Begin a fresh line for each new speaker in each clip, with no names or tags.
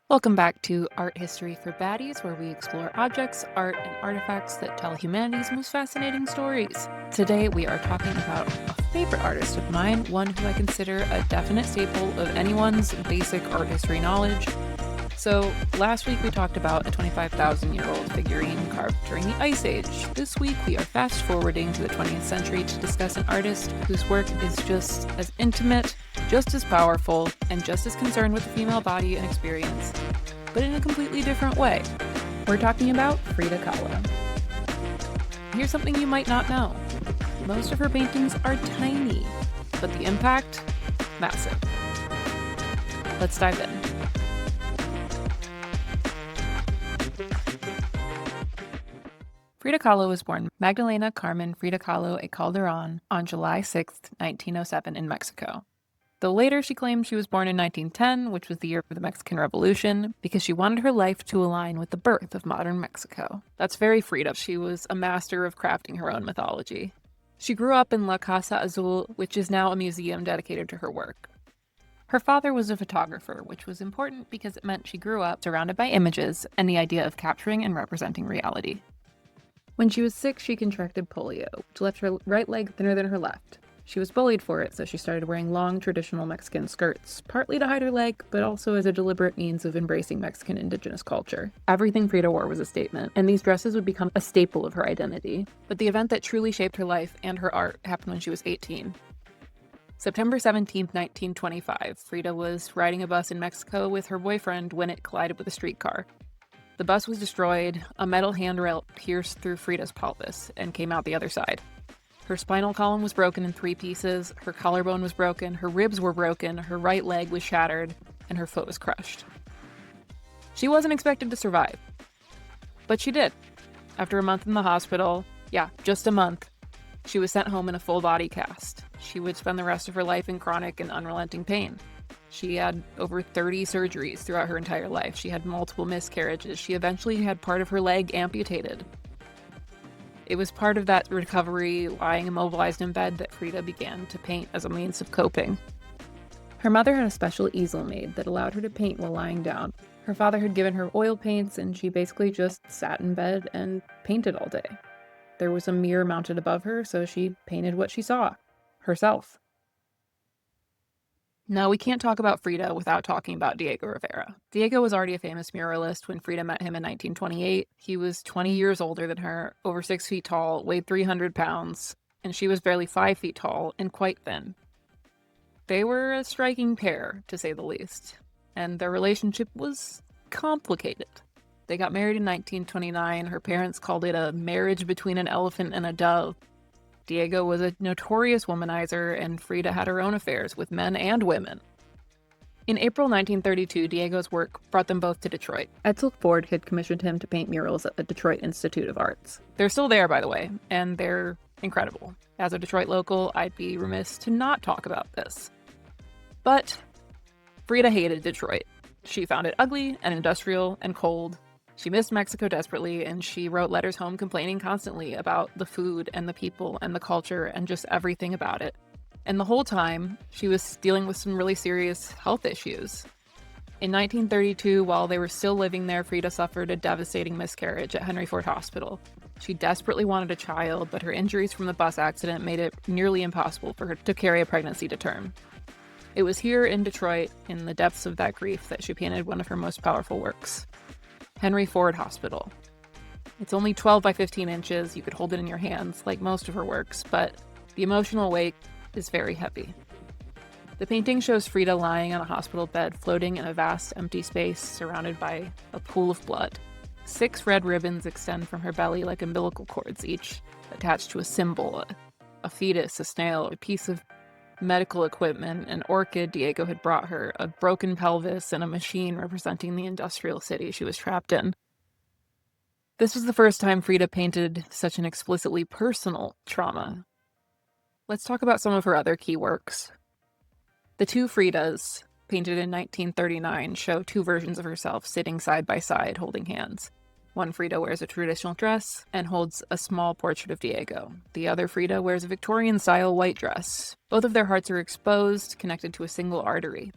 Welcome back to Art History for Baddies, where we explore objects, art, and artifacts that tell humanity's most fascinating stories. Today, we are talking about a favorite artist of mine, one who I consider a definite staple of anyone's basic art history knowledge. So, last week we talked about a 25,000-year-old figurine carved during the Ice Age. This week, we are fast-forwarding to the 20th century to discuss an artist whose work is just as intimate, just as powerful, and just as concerned with the female body and experience, but in a completely different way. We're talking about Frida Kahlo. Here's something you might not know. Most of her paintings are tiny, but the impact, massive. Let's dive in. Frida Kahlo was born Magdalena Carmen Frida Kahlo y Calderón on July 6, 1907 in Mexico. Though later she claimed she was born in 1910, which was the year of the Mexican Revolution, because she wanted her life to align with the birth of modern Mexico. That's very Frida. She was a master of crafting her own mythology. She grew up in La Casa Azul, which is now a museum dedicated to her work. Her father was a photographer, which was important because it meant she grew up surrounded by images and the idea of capturing and representing reality. When she was 6, she contracted polio, which left her right leg thinner than her left. She was bullied for it, so she started wearing long, traditional Mexican skirts, partly to hide her leg, but also as a deliberate means of embracing Mexican indigenous culture. Everything Frida wore was a statement, and these dresses would become a staple of her identity. But the event that truly shaped her life and her art happened when she was 18. September 17, 1925, Frida was riding a bus in Mexico with her boyfriend when it collided with a streetcar. The bus was destroyed, a metal handrail pierced through Frida's pelvis and came out the other side. Her spinal column was broken in 3 pieces, her collarbone was broken, her ribs were broken, her right leg was shattered, and her foot was crushed. She wasn't expected to survive, but she did. After a month in the hospital, just a month, she was sent home in a full body cast. She would spend the rest of her life in chronic and unrelenting pain. She had over 30 surgeries throughout her entire life. She had multiple miscarriages. She eventually had part of her leg amputated. It was part of that recovery, lying immobilized in bed, that Frida began to paint as a means of coping. Her mother had a special easel made that allowed her to paint while lying down. Her father had given her oil paints, and she basically just sat in bed and painted all day. There was a mirror mounted above her, so she painted what she saw, herself. Now, we can't talk about Frida without talking about Diego Rivera. Diego was already a famous muralist when Frida met him in 1928. He was 20 years older than her, over 6 feet tall, weighed 300 pounds, and she was barely 5 feet tall and quite thin. They were a striking pair, to say the least, and their relationship was complicated. They got married in 1929. Her parents called it a marriage between an elephant and a dove. Diego was a notorious womanizer, and Frida had her own affairs with men and women. In April 1932, Diego's work brought them both to Detroit. Edsel Ford had commissioned him to paint murals at the Detroit Institute of Arts. They're still there, by the way, and they're incredible. As a Detroit local, I'd be remiss to not talk about this. But Frida hated Detroit. She found it ugly and industrial and cold. She missed Mexico desperately, and she wrote letters home complaining constantly about the food and the people and the culture and just everything about it. And the whole time, she was dealing with some really serious health issues. In 1932, while they were still living there, Frida suffered a devastating miscarriage at Henry Ford Hospital. She desperately wanted a child, but her injuries from the bus accident made it nearly impossible for her to carry a pregnancy to term. It was here in Detroit, in the depths of that grief, that she painted one of her most powerful works. Henry Ford Hospital. It's only 12 by 15 inches. You could hold it in your hands, like most of her works, but the emotional weight is very heavy. The painting shows Frida lying on a hospital bed, floating in a vast empty space surrounded by a pool of blood. 6 red ribbons extend from her belly like umbilical cords, each attached to a symbol, a fetus, a snail, a piece of medical equipment, an orchid Diego had brought her, a broken pelvis, and a machine representing the industrial city she was trapped in. This was the first time Frida painted such an explicitly personal trauma. Let's talk about some of her other key works. The 2 Fridas, painted in 1939, show 2 versions of herself sitting side by side, holding hands. One Frida wears a traditional dress and holds a small portrait of Diego. The other Frida wears a Victorian-style white dress. Both of their hearts are exposed, connected to a single artery.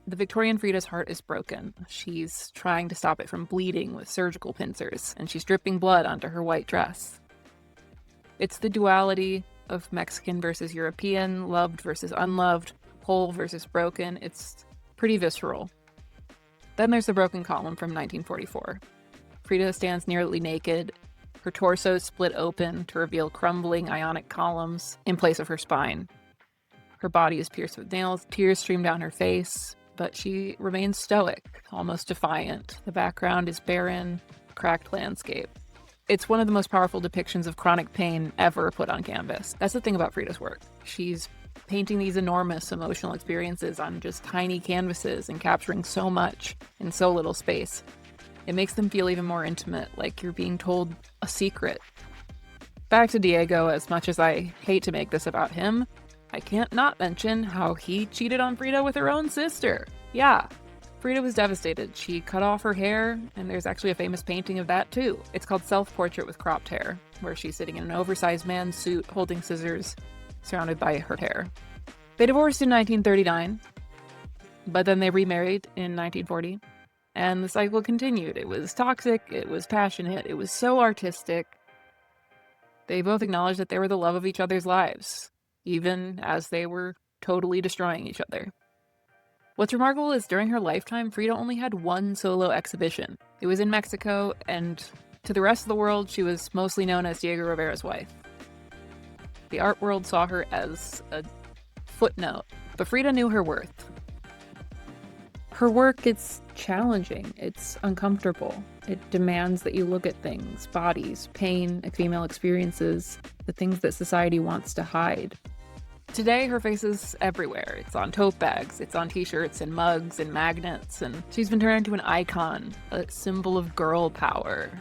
The Victorian Frida's heart is broken. She's trying to stop it from bleeding with surgical pincers, and she's dripping blood onto her white dress. It's the duality of Mexican versus European, loved versus unloved, whole versus broken. It's pretty visceral. Then there's the broken column from 1944. Frida stands nearly naked, her torso split open to reveal crumbling ionic columns in place of her spine. Her body is pierced with nails, tears stream down her face, but she remains stoic, almost defiant. The background is barren, cracked landscape. It's one of the most powerful depictions of chronic pain ever put on canvas. That's the thing about Frida's work. She's painting these enormous emotional experiences on just tiny canvases and capturing so much in so little space. It makes them feel even more intimate, like you're being told a secret. Back to Diego, as much as I hate to make this about him, I can't not mention how he cheated on Frida with her own sister. Yeah, Frida was devastated. She cut off her hair, and there's actually a famous painting of that too. It's called Self-Portrait with Cropped Hair, where she's sitting in an oversized man's suit holding scissors, surrounded by her hair. They divorced in 1939, but then they remarried in 1940, and the cycle continued. It was toxic, it was passionate, it was so artistic. They both acknowledged that they were the love of each other's lives, even as they were totally destroying each other. What's remarkable is during her lifetime, Frida only had one solo exhibition. It was in Mexico, and to the rest of the world, she was mostly known as Diego Rivera's wife. The art world saw her as a footnote, but Frida knew her worth. Her work, it's challenging, it's uncomfortable. It demands that you look at things, bodies, pain, female experiences, the things that society wants to hide. Today, her face is everywhere. It's on tote bags, it's on t-shirts and mugs and magnets, and she's been turned into an icon, a symbol of girl power.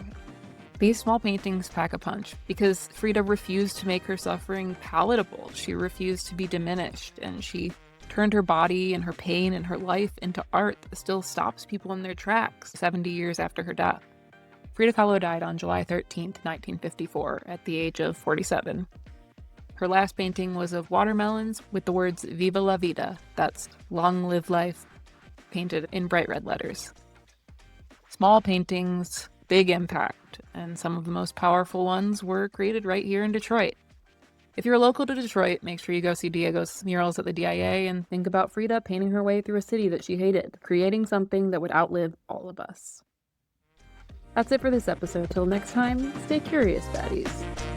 These small paintings pack a punch because Frida refused to make her suffering palatable. She refused to be diminished, and she turned her body and her pain and her life into art that still stops people in their tracks 70 years after her death. Frida Kahlo died on July 13, 1954, at the age of 47. Her last painting was of watermelons with the words "Viva la vida," that's "Long live life," painted in bright red letters. Small paintings, big impact, and some of the most powerful ones were created right here in Detroit. If you're local to Detroit, make sure you go see Diego's murals at the DIA and think about Frida painting her way through a city that she hated, creating something that would outlive all of us. That's it for this episode. Till next time, stay curious, baddies.